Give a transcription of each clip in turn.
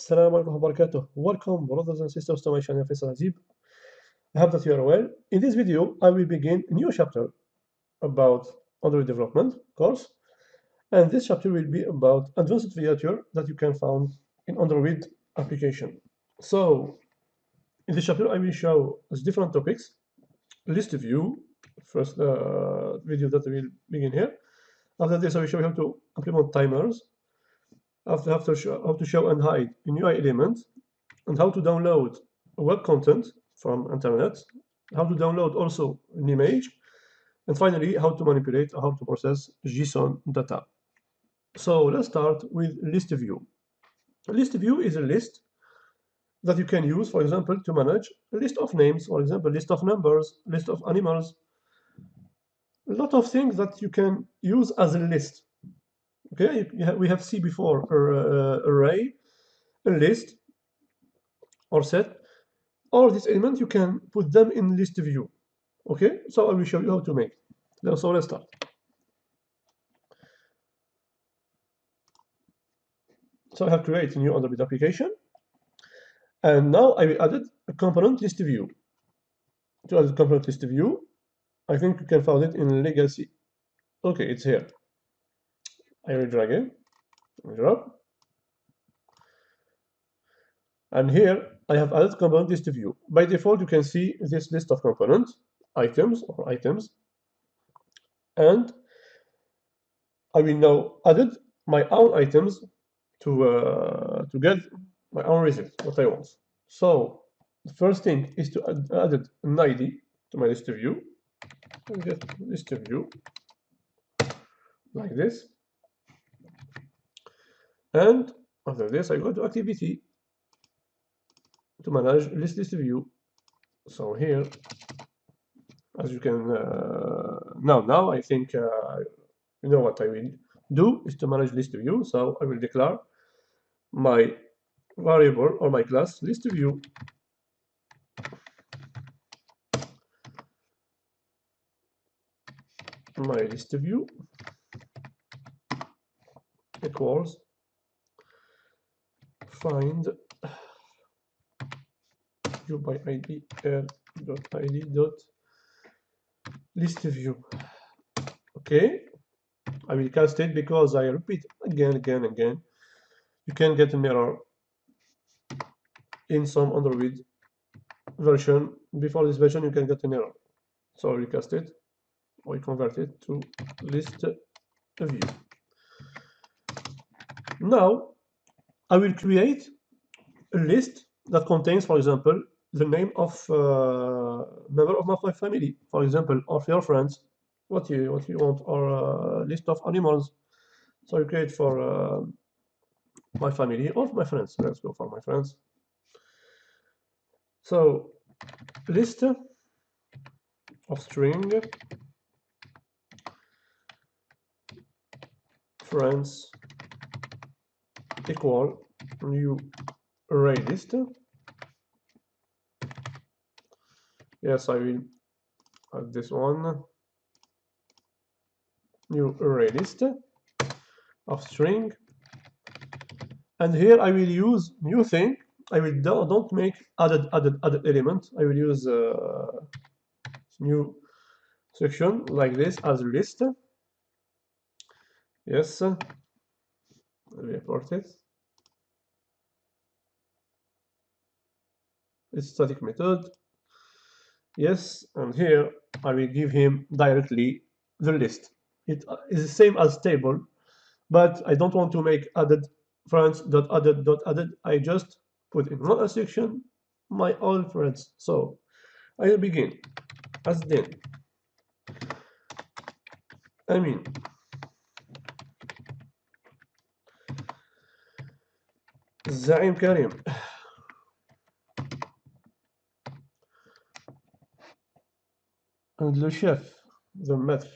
Assalamu alaikum wa barakatuh. Welcome, brothers and sisters, to my channel, Faisal Azib. I hope that you are well. In this video, I will begin a new chapter about Android development course, and this chapter will be about advanced feature that you can find in Android application. So, in this chapter, I will show us different topics. ListView, first video that will begin here. After this, I will show you how to implement timers. After how to show and hide a UI element, and how to download web content from internet, how to download also an image, and finally how to manipulate or how to process JSON data. So let's start with ListView. ListView is a list that you can use, for example, to manage a list of names, for example, list of numbers, list of animals, a lot of things that you can use as a list. Okay, we have seen before array, a list, or set, or this element you can put them in list view. Okay, so I will show you how to make. So let's start. So I have created a new Android application, and now I will add a component list view. To add a component list view, I think you can find it in legacy. Okay, it's here. I will drag it, drop, and here I have added component list view. By default, you can see this list of components, items, and I will now add my own items to get my own result, what I want. So the first thing is to add an ID to my list view. And get list view like this. And after this, I go to activity to manage list view. So here, as you can now I think you know what I will do is to manage list view. So I will declare my variable or my class list view. My list view equals find view by id r.id dot list view. Okay, I will cast it because I repeat again. You can get an error in some Android version. Before this version, you can get an error. So I will cast it. I convert it to list view. Now I will create a list that contains, for example, the name of member of my family, for example, of your friends, what you want, or a list of animals. So you create for my family or my friends. Let's go for my friends. So list of string friends equal new array list. Yes, I will add this one. New array list of string, and here I will use new thing. I will don't make added element. I will use new section like this as a list. Yes, I will import it. It's static method. Yes, and here I will give him directly the list. It is the same as table, but I don't want to make added friends dot added. I just put in one section my all friends. So I will begin as then. I mean, Zaim Karim. And le chef, the maître.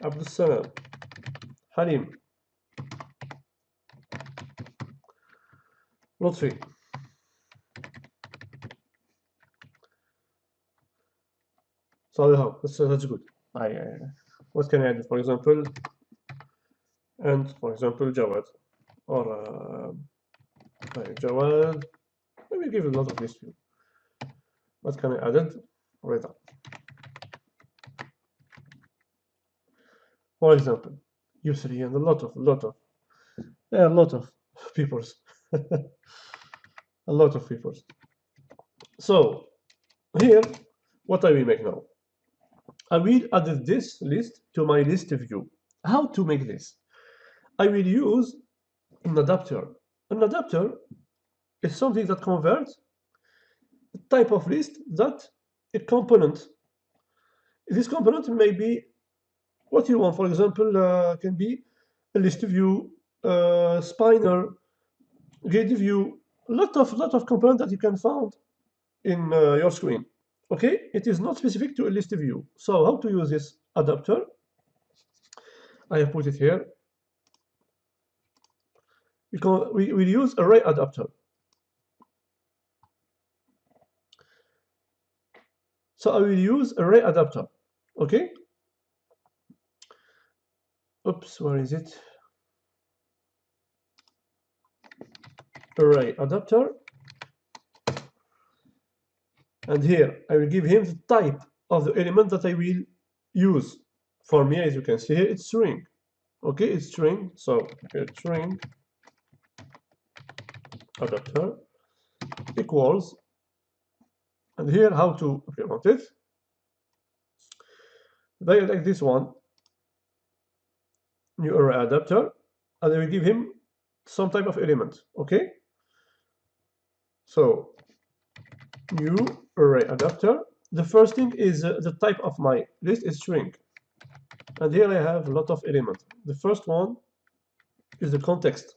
Abdul Salam. Halim. Lotfi. So that's good. What can I add? For example, and for example, Jawad or Jawad. Maybe give a lot of ListView. What can I add it? Right up. For example, U3 and a lot of peoples. A lot of peoples. So here, what I will make now? I will add this list to my list view. How to make this? I will use an adapter. An adapter is something that converts a type of list that a component. This component may be what you want. For example, can be a list view, spinner, grid view, lot of components that you can find in your screen. Okay, it is not specific to a list view. So how to use this adapter? I have put it here. We will use array adapter. So I will use array adapter. Okay. Oops, where is it? Array adapter. And here I will give him the type of the element that I will use. For me, as you can see here, it's string. Okay, it's string. So here string adapter equals, and here how to implement it. They like this one, new array adapter, and I will give him some type of element. Okay, so new array adapter. The first thing is the type of my list is string, and here I have a lot of elements. The first one is the context.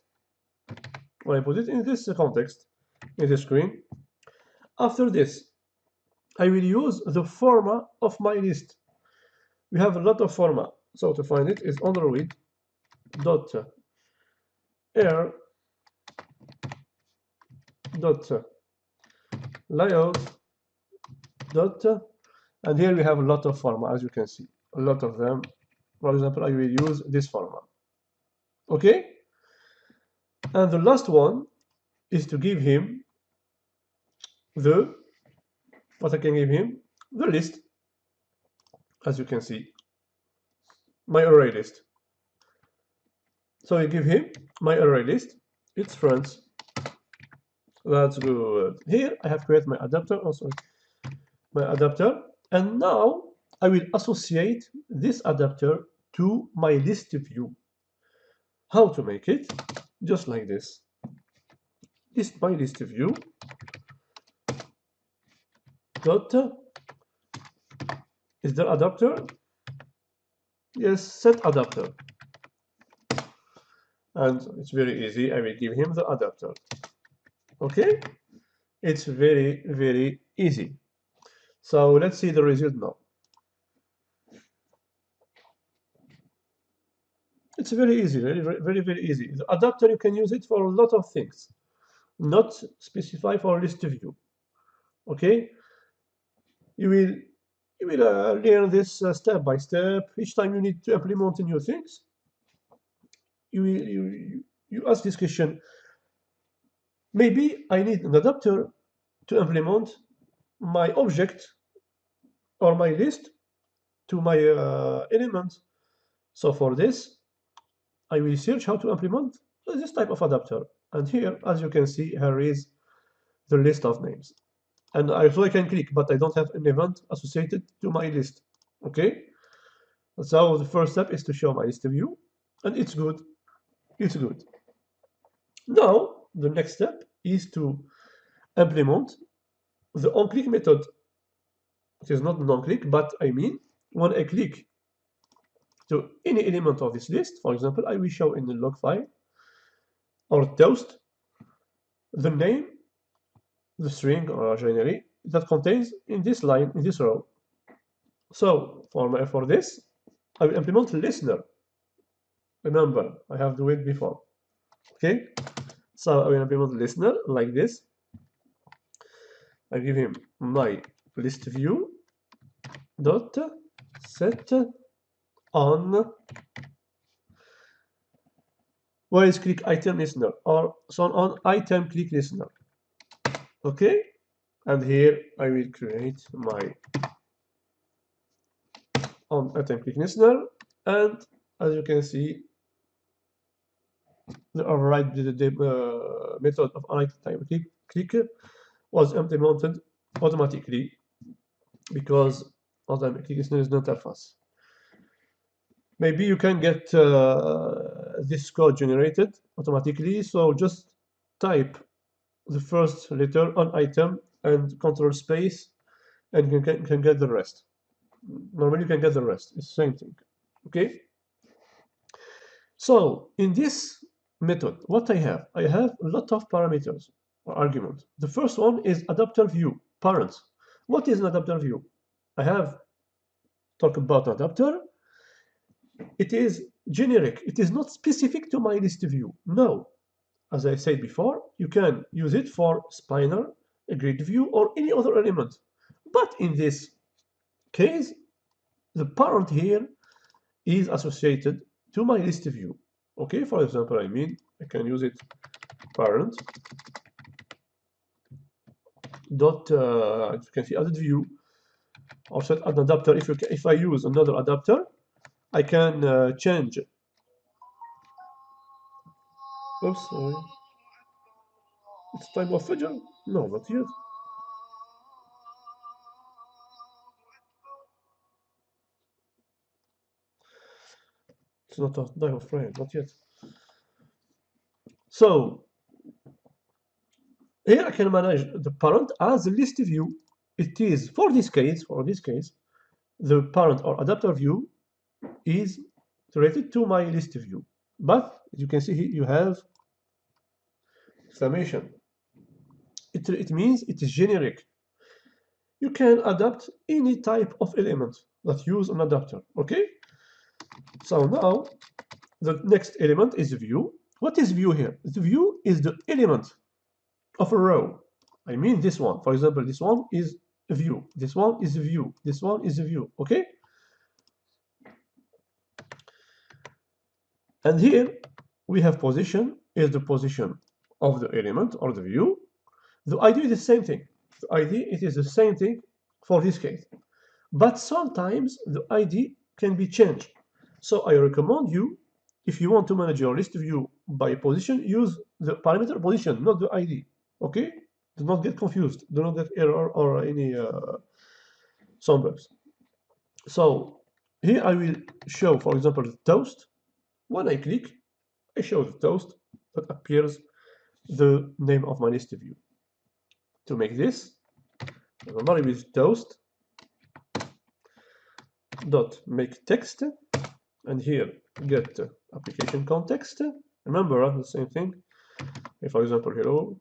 When I put it in this context in the screen, after this I will use the format of my list. We have a lot of format, so to find it is underwid dot air dot layout dot, and here we have a lot of format, as you can see, a lot of them. For example, I will use this format. Okay, and the last one is to give him what I can give him, the list, as you can see, my array list. So I give him my array list, its friends. That's good. Here I have created my adapter, my adapter, and now I will associate this adapter to my list view. How to make it? Just like this. My list view dot is there adapter? Yes, set adapter. And it's very easy. I will give him the adapter. Okay, it's very easy. So let's see the result now. It's very easy, very easy. The adapter, you can use it for a lot of things, not specified for list view. Okay, you will learn this step by step. Each time you need to implement new things, you ask this question. Maybe I need an adapter to implement my object or my list to my element. So for this, I will search how to implement this type of adapter. And here, as you can see, here is the list of names. And so I can click, but I don't have an event associated to my list. Okay? So the first step is to show my list view, and it's good. It's good. Now, the next step is to implement the on-click method. It is not an on-click, but I mean, when I click to any element of this list, for example, I will show in the log file or toast the name, the string or generic that contains in this line, in this row. So for this, I will implement listener. Remember, I have done it before. Okay, so I will implement listener like this. I give him my list view dot set on Where is click item listener or so on item click listener? Okay, and here I will create my on item click listener, and as you can see, the override the method of item click was implemented automatically because item click listener is not that fast. Maybe you can get this code generated automatically, so just type the first letter on item and control space, and you can get the rest. Normally you can get the rest, it's the same thing. Okay, so in this method what I have a lot of parameters or arguments. The first one is adapter view parent. What is an adapter view? I have talked about adapter. It is generic, it is not specific to my list view. No, as I said before, you can use it for spinner, a grid view, or any other element. But in this case, the parent here is associated to my list view. Okay, for example, I can use it parent dot as you can see added view or set an adapter. If I use another adapter, I can change. Oops, sorry. It's time of Fajr? No, not yet. It's not a time of prayer, not yet. So here I can manage the parent as a list view. It is for this case, the parent or adapter view is related to my list view. But as you can see here, you have exclamation. It means it is generic. You can adapt any type of element that use an adapter. Okay. So now the next element is view. What is view here? The view is the element of a row. I mean this one. For example, this one is a view. This one is a view. This one is a view. Okay? And here we have position is the position of the element or the view. The ID is the same thing. The ID, it is the same thing for this case. But sometimes the ID can be changed. So I recommend you, if you want to manage your list view by position, use the parameter position, not the ID. Okay? Do not get confused. Do not get error or any some bugs. So here I will show, for example, the toast. When I click, I show the toast that appears the name of my list view. To make this, remember with toast dot make text, and here get application context. Remember the same thing. If, for example, hello,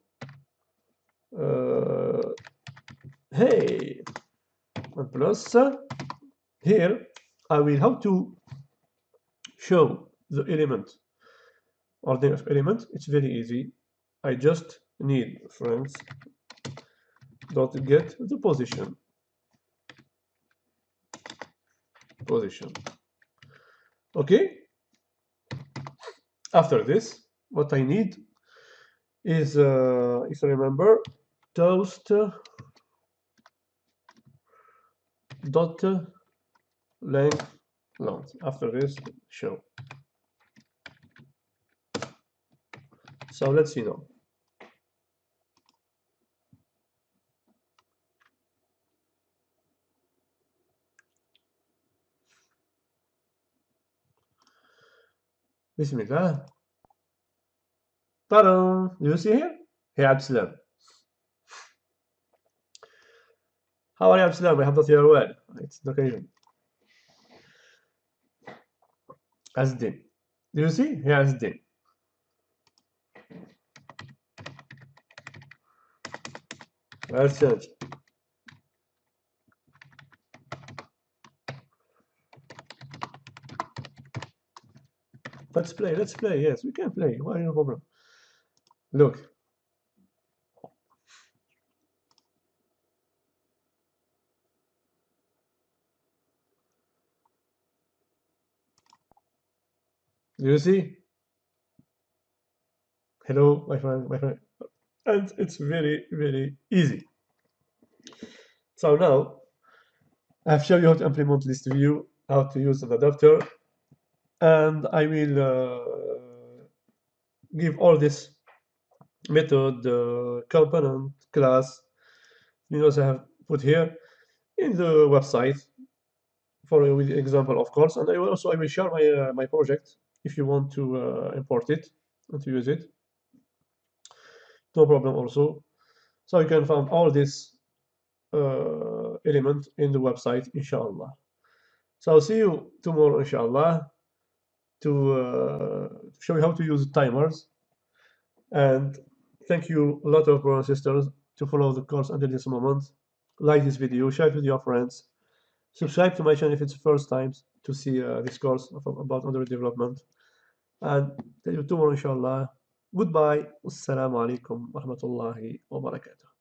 hey, and plus here I will have to show the element or name of element. It's very easy. I just need friends dot get the position. Okay. After this, what I need is, if I remember, toast dot length. After this, show. So let's see now. Bismillah. Ta-da! Do you see here? Hey Absalam. How are you, Absalam? I hope that you are well. It's the occasion. Azdin. Do you see? Hey Azdin. Let's search. Let's play. Let's play. Yes, we can play. Why no problem? Look. Do you see? Hello, my friend. And it's very, very easy. So now I've shown you how to implement ListView, how to use an adapter, and I will give all this method, component, class, I have put here in the website for with example, of course. And I will share my project if you want to import it and to use it. No problem also. So you can find all this element in the website, inshallah. So I'll see you tomorrow, inshallah, to show you how to use timers. And thank you a lot of brothers and sisters to follow the course until this moment. Like this video, share it with your friends. Subscribe to my channel if it's the first time to see this course about Android development. And see you tomorrow, inshallah. Goodbye. Wassalamu alaikum wa rahmatullahi wa barakatuh.